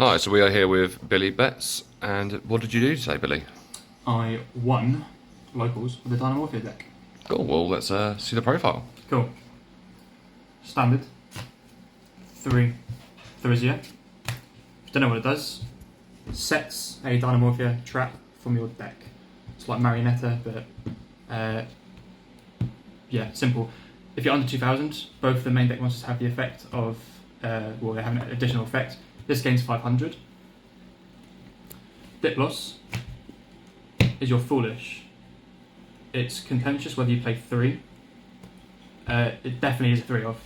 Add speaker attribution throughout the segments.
Speaker 1: Hi, so we are here with Billy Betts, and what did you do today, Billy?
Speaker 2: I won locals with the Dinomorphia deck.
Speaker 1: Cool, well let's see the profile.
Speaker 2: Cool. Standard. 3 Therisia. If you don't know what it does, it sets a Dinomorphia trap from your deck. It's like Marionetta, but yeah, simple. If you're under 2000, both the main deck monsters have the effect of, well, they have an additional effect. This gains 500. Diplos is your Foolish. It's contentious whether you play 3. It definitely is a 3 off.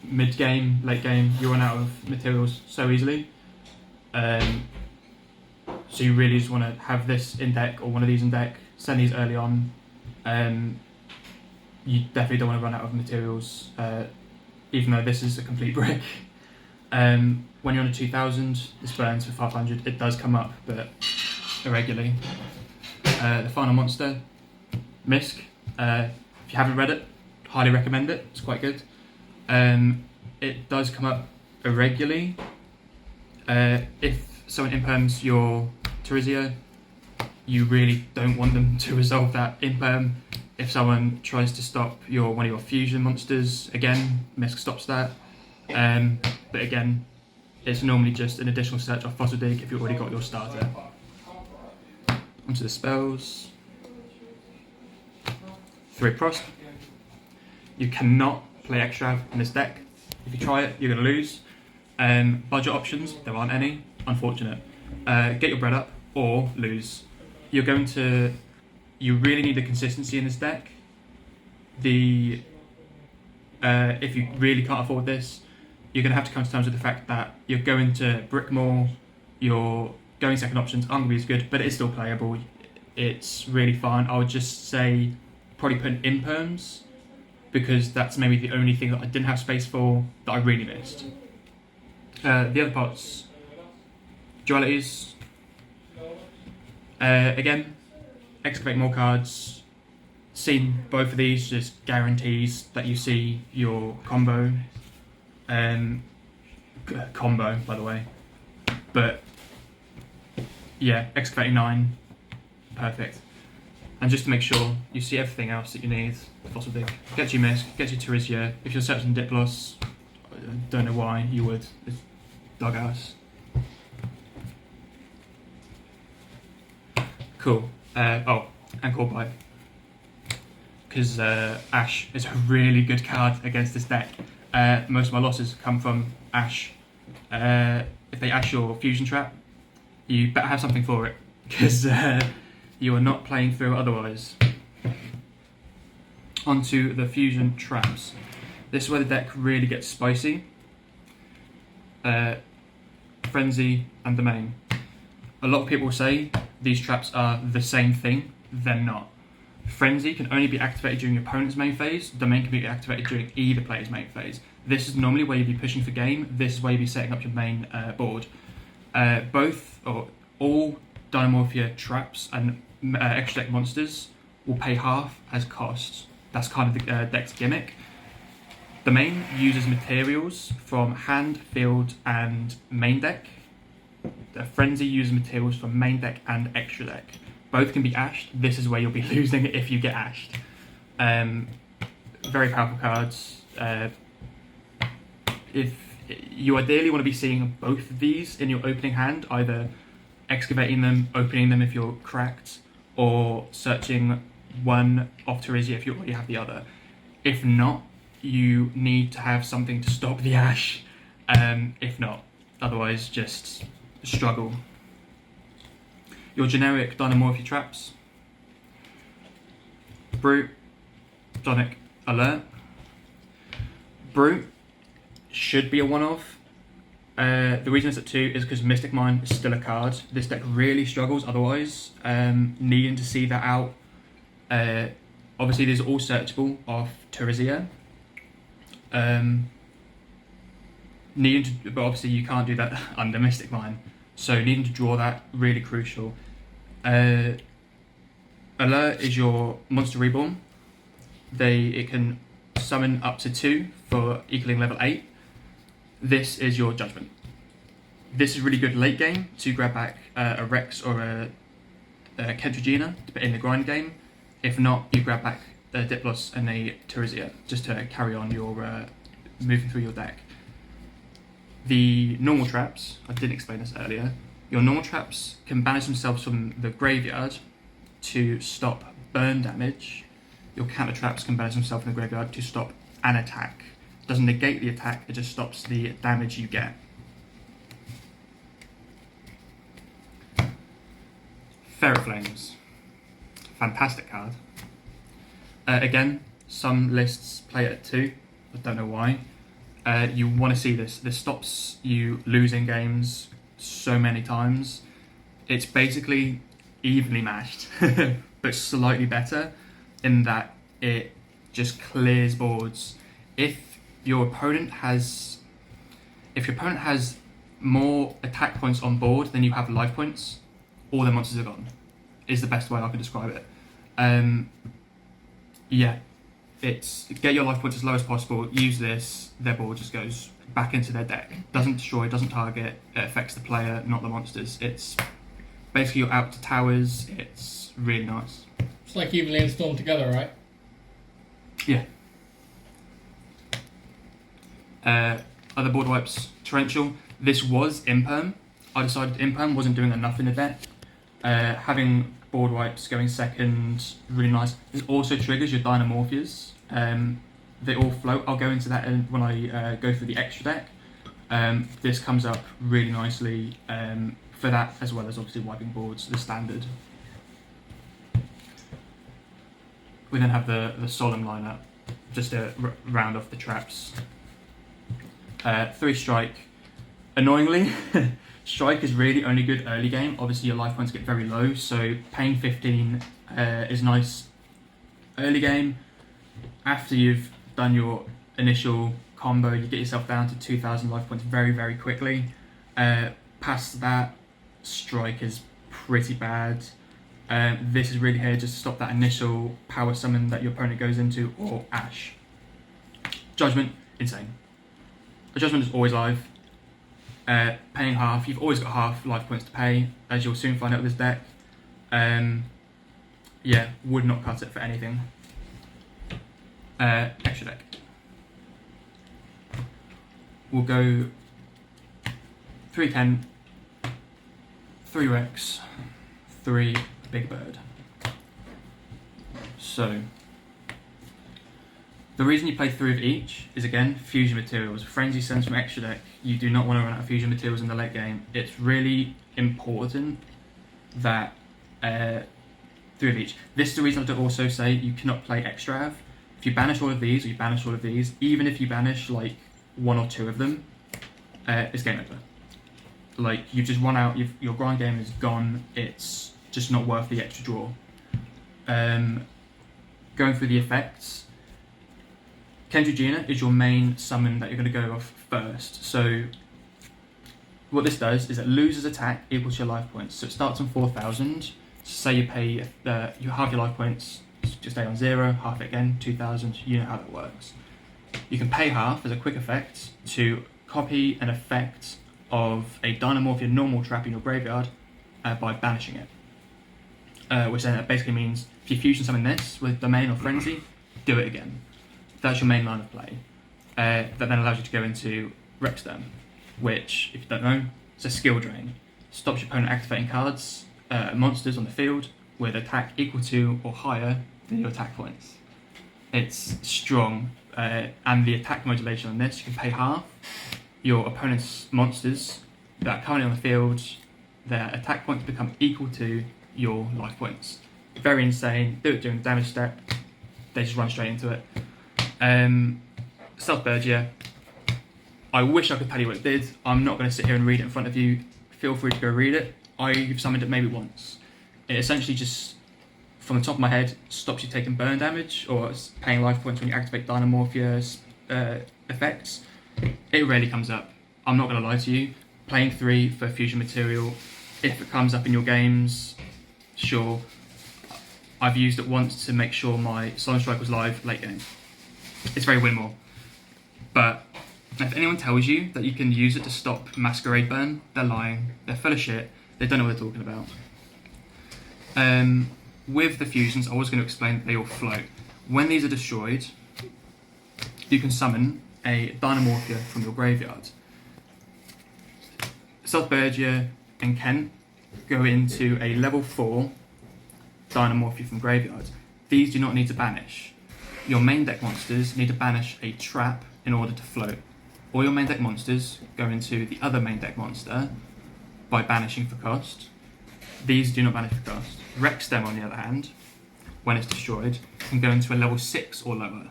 Speaker 2: Mid game, late game, you run out of materials so easily. So you really just want to have this in deck or one of these in deck, send these early on. You definitely don't want to run out of materials, even though this is a complete brick. When you're on a 2000, this burns for 500. It does come up, but irregularly. The final monster, Misk. If you haven't read it, highly recommend it. It's quite good. It does come up irregularly. If someone imperms your Therisia, you really don't want them to resolve that imperm. If someone tries to stop one of your fusion monsters, again, Misk stops that. But again, it's normally just an additional search off Fossil Dig if you've already got your starter. Onto the spells. 3 Frost. You cannot play Extrav in this deck. If you try it, you're going to lose. Budget options, there aren't any. Unfortunate. Get your bread up or lose. You really need the consistency in this deck. If you really can't afford this, you're going to have to come to terms with the fact that you're going to brick more, you're going second options aren't going to be as good, but it's still playable. It's really fun. I would just say probably put in imperms, because that's maybe the only thing that I didn't have space for that I really missed. The other parts, dualities. Again, excavate more cards. Seeing both of these just guarantees that you see your combo. Combo, by the way. But yeah, excavating 9, perfect. And just to make sure you see everything else that you need, Fossil Dig. Gets you Misk, gets you Therisia. If you're searching Diplos, I don't know why you would. It's dog ass. Cool. And Core Pipe. Because Ash is a really good card against this deck. Most of my losses come from Ash. If they Ash your Fusion Trap, you better have something for it, because you are not playing through otherwise. Onto the Fusion Traps. This is where the deck really gets spicy. Frenzy and Domain. A lot of people say these traps are the same thing. They're not. Frenzy can only be activated during your opponent's main phase. Domain can be activated during either player's main phase. This is normally where you'd be pushing for game. This is where you'd be setting up your main board. All Dinomorphia traps and extra deck monsters will pay half as costs. That's kind of the deck's gimmick. Domain uses materials from hand, field, and main deck. The Frenzy uses materials from main deck and extra deck. Both can be ashed. This is where you'll be losing if you get ashed. Very powerful cards. If you ideally want to be seeing both of these in your opening hand, either excavating them, opening them if you're cracked, or searching one off Therisia if you already have the other. If not, you need to have something to stop the ash. If not, otherwise just struggle. Your generic Dinomorphia traps. Brute, Sonic, Alert. Brute should be a one-off. The reason it's at 2 is because Mystic Mine is still a card. This deck really struggles otherwise, needing to see that out. Obviously these are all searchable off Therisia. But obviously you can't do that under Mystic Mine. So needing to draw that, really crucial. Alert is your Monster Reborn. It can summon up to 2 for equaling level 8. This is your Judgment. This is really good late game to grab back a Rex or a Kentrigina to put in the grind game. If not, you grab back a Diplos and a Terizia just to carry on your moving through your deck. The normal traps, I didn't explain this earlier, your normal traps can banish themselves from the graveyard to stop burn damage. Your counter traps can banish themselves from the graveyard to stop an attack. It doesn't negate the attack, it just stops the damage you get. Ferret Flames. Fantastic card. Again, some lists play it at 2. I don't know why. You want to see this. This stops you losing games so many times. It's basically evenly matched, but slightly better in that it just clears boards. If your opponent has more attack points on board than you have life points, all their monsters are gone, is the best way I can describe it. Yeah, it's get your life points as low as possible, use this, their board just goes back into their deck. Doesn't destroy, doesn't target, it affects the player, not the monsters. It's basically you're out to towers, it's really nice.
Speaker 3: It's like evenly and Storm together, right?
Speaker 2: Yeah. Other board wipes, Torrential. This was Imperm. I decided Imperm wasn't doing enough in the deck. Having board wipes going second, really nice. This also triggers your Dinomorphias. They all float. I'll go into that when I go through the extra deck. This comes up really nicely for that, as well as obviously wiping boards, the standard. We then have the Solemn lineup, just to round off the traps. 3 Strike. Annoyingly, Strike is really only good early game. Obviously your life points get very low, so paying 15 is nice early game. After you've done your initial combo, you get yourself down to 2,000 life points very, very quickly. Past that, Strike is pretty bad. This is really here just to stop that initial power summon that your opponent goes into, or Ash. Judgment, insane. The Judgment is always live. Paying half, you've always got half life points to pay, as you'll soon find out with this deck. Yeah, would not cut it for anything. Extra deck. We'll go 310, 3 Rex, 3 Big Bird. So, the reason you play 3 of each is, again, fusion materials. Frenzy Sense from extra deck. You do not want to run out of fusion materials in the late game. It's really important that 3 of each. This is the reason I do also say you cannot play extra Av. If you banish all of these, or you banish all of these, even if you banish like 1 or 2 of them, it's game over. Like, you've just run out, your grind game is gone, it's just not worth the extra draw. Going through the effects, Kentrigina is your main summon that you're going to go off first. So what this does is it loses attack equal to your life points. So it starts on 4,000. So say you pay you half your life points to stay on 0, half it again, 2,000. You know how that works. You can pay half as a quick effect to copy an effect of a Dinomorphia normal trap in your graveyard by banishing it. Which then basically means if you fusion summon this with Domain or Frenzy, do it again. That's your main line of play. That then allows you to go into Rexstem, which, if you don't know, it's a skill drain. Stops your opponent activating cards, monsters on the field, with attack equal to or higher than your attack points. It's strong, and the attack modulation on this, you can pay half. Your opponent's monsters that are currently on the field, their attack points become equal to your life points. Very insane. Do it during the damage step, they just run straight into it. Stealth Bergia. I wish I could tell you what it did. I'm not going to sit here and read it in front of you. Feel free to go read it. I've summoned it maybe once. It essentially just, from the top of my head, stops you taking burn damage or paying life points when you activate Dinomorphia's effects. It rarely comes up. I'm not going to lie to you. Playing 3 for fusion material, if it comes up in your games, sure. I've used it once to make sure my Solemn Strike was live late game. It's very win more. But Now, if anyone tells you that you can use it to stop Masquerade Burn, they're lying. They're full of shit. They don't know what they're talking about. With the fusions, I was going to explain that they all float. When these are destroyed, you can summon a Dinomorphia from your graveyard. South Bergia and Kent go into a level 4 Dinomorphia from graveyard. These do not need to banish. Your main deck monsters need to banish a trap in order to float. All your main deck monsters go into the other main deck monster by banishing for cost. These do not banish for cost. Rexstem, on the other hand, when it's destroyed, can go into a level 6 or lower.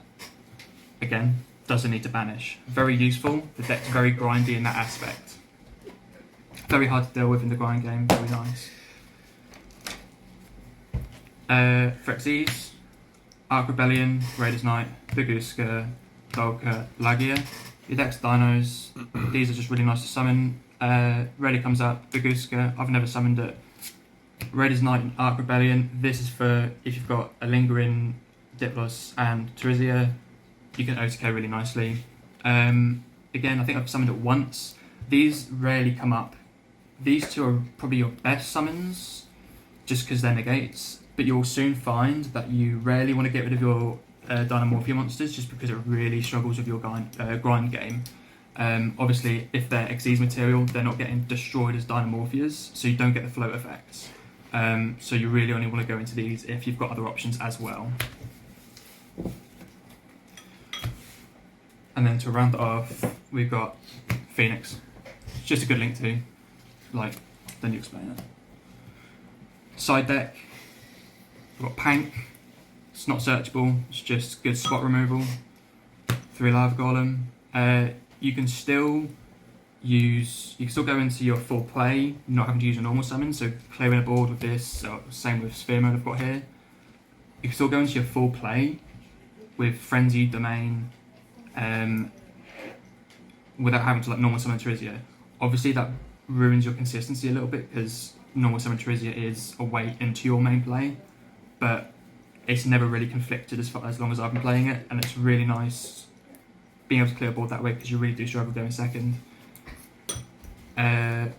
Speaker 2: Again, doesn't need to banish. Very useful. The deck's very grindy in that aspect. Very hard to deal with in the grind game. Very nice. For Xyz, Arc Rebellion, Raiders Knight, Baguska, Dolka, Lagia. Your deck's dinos. These are just really nice to summon. Rarely comes up. Baguska, I've never summoned it. Raiders Knight and Arc Rebellion. This is for if you've got a Lingering, Diplos, and Terizia. You can OTK really nicely. Again, I think I've summoned it once. These rarely come up. These two are probably your best summons, just because they're negates. But you'll soon find that you rarely want to get rid of your Dinomorphia monsters, just because it really struggles with your grind game. Obviously, if they're Xyz material, they're not getting destroyed as Dinomorphias, so you don't get the float effects. So you really only want to go into these if you've got other options as well. And then to round it off, we've got Phoenix. It's just a good link to, then you explain it. Side deck, we've got Pank. It's not searchable, it's just good spot removal. 3 Lava Golem. You can still go into your full play, not having to use a normal summon, so clearing a board with this, same with Sphere Mode I've got here. You can still go into your full play with Frenzied Domain, without having to normal summon Terizia. Obviously that ruins your consistency a little bit, because normal summon Terizia is a way into your main play, but it's never really conflicted as long as I've been playing it, and it's really nice being able to clear a board that way, because you really do struggle going second. The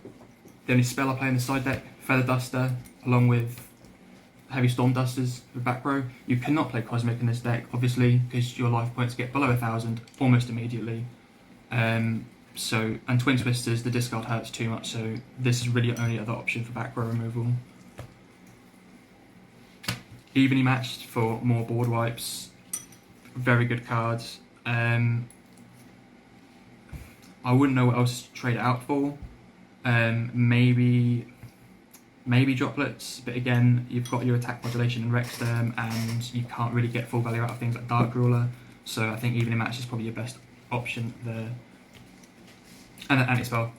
Speaker 2: only spell I play in the side deck, Feather Duster, along with Heavy Storm Dusters for back row. You cannot play Cosmic in this deck, obviously, because your life points get below 1,000 almost immediately. And Twin Twisters, the discard hurts too much, so this is really your only other option for back row removal. Evenly matched for more board wipes. Very good cards. I wouldn't know what else to trade it out for. Maybe droplets, but again, you've got your attack modulation in Rexstem, and you can't really get full value out of things like Dark Ruler, so I think evenly matched is probably your best option there. And the anti-spell.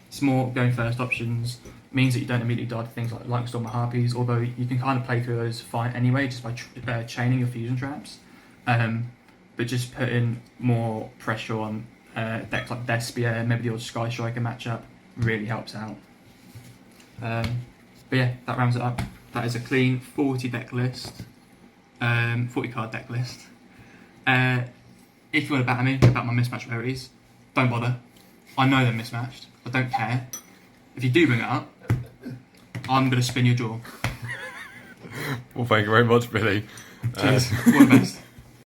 Speaker 2: It's more going first options, means that you don't immediately die to things like Lightning Storm or Harpies, although you can kind of play through those fine anyway, just by chaining your fusion traps. But just putting more pressure on decks like Despia, maybe the old Sky Striker matchup, really helps out. But yeah, that rounds it up. That is a clean 40 deck list, 40 card deck list. If you want to batter me about my mismatch rarities, don't bother. I know they're mismatched. I don't care. If you do bring it up, I'm going to spin your jaw.
Speaker 1: Well, thank you very much, Billy.
Speaker 2: Cheers. All the best.